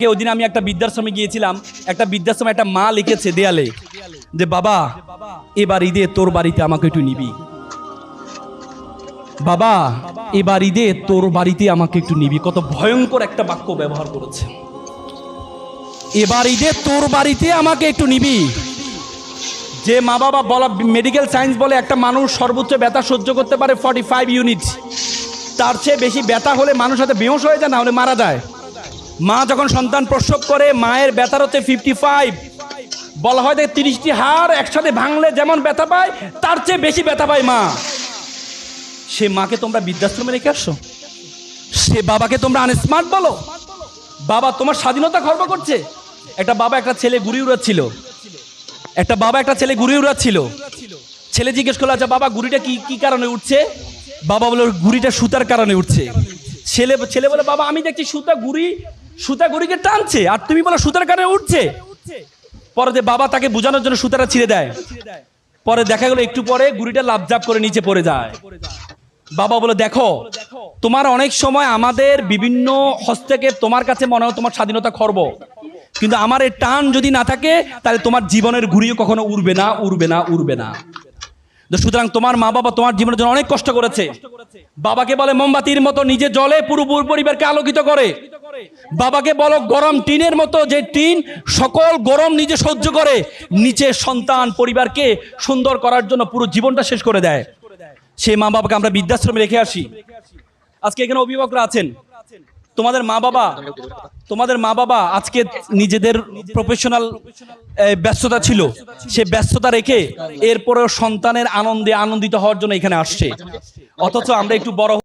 ওই দিন আমি একটা বৃদ্ধাশ্রমে গিয়েছিলাম। একটা বৃদ্ধাশ্রমে একটা মা লিখেছে দেয়ালে যে বাবা এবার ঈদে তোর বাড়িতে আমাকে একটু নিবি, বাবা এবার ঈদে তোর বাড়িতে আমাকে একটু নিবি। কত ভয়ঙ্কর একটা বাক্য ব্যবহার করেছে, এবার ঈদে তোর বাড়িতে আমাকে একটু নিবি। যে মা বাবা বলা, মেডিকেল সায়েন্স বলে একটা মানুষ সর্বোচ্চ ব্যথা সহ্য করতে পারে 45 ইউনিট। তার চেয়ে বেশি ব্যথা হলে মানুষ হয়তো বেহুশ হয়ে যায়, না হলে মারা যায়। মা যখন সন্তান প্রসব করে মায়ের ব্যথার হচ্ছে 55। বলা হয় যে 30টি হাড় একসাথে ভাঙলে যেমন ব্যথা পায় তার চেয়ে বেশি ব্যথা পায় মা। সে মাকে তোমরা বৃদ্ধাশ্রমে রেখে আসছো, সে বাবাকে তোমরা আনস্মার্ট বলো। বাবা তোমার স্বাধীনতা খর্ব করছে। একটা বাবা একটা ছেলে ঘুড়ি উড়াচ্ছিল, একটা বাবা একটা ছেলে ঘুড়ি উড়াচ্ছিল। ছেলে জিজ্ঞেস করলো, আচ্ছা বাবা ঘুড়িটা কি কি কারণে উঠছে? বাবা বলল ঘুড়িটা সুতার কারণে উঠছে। ছেলে বলে বাবা আমি দেখছি সুতা ঘুড়িকে টানছে, আর তুমি বলো সুতার কারণে উঠছে। পরে যে বাবা তাকে বোঝানোর জন্য সুতাটা ছিঁড়ে দেয়। পরে দেখা গেল একটু পরে ঘুড়িটা লাফঝাপ করে নিচে পড়ে যায়। বাবা বলে দেখো তোমার অনেক সময় আমাদের বিভিন্ন হস্তক্ষেপ তোমার কাছে মনে হয় তোমার স্বাধীনতা খর্ব, কিন্তু আমার এই টান যদি না থাকে তাহলে তোমার জীবনের ঘুড়িও কখনো উড়বে না, উড়বে না, উড়বে না। সুতরাং তোমার মা বাবা তোমার জীবনের জন্য অনেক কষ্ট করেছে। বাবাকে বলে মোমবাতির মতো নিজে জ্বলে পুরো পরিবারকে আলোকিত করে। বাবাকে বলো গরম টিনের মতো, যে টিন সকল গরম নিজে সহ্য করে, নিচে সন্তান পরিবারকে সুন্দর করার জন্য পুরো জীবনটা শেষ করে দেয়। সেই মা বাবাকে আমরা বৃদ্ধাশ্রমে রেখে আসি। আজকে এখানে অভিভাবকরা আছেন, তোমাদের মা বাবা আজকে নিজেদের প্রফেশনাল ব্যস্ততা ছিল, সে ব্যস্ততা রেখে এরপরেও সন্তানের আনন্দে আনন্দিত হওয়ার জন্য এখানে আসছে। অথচ আমরা একটু বড়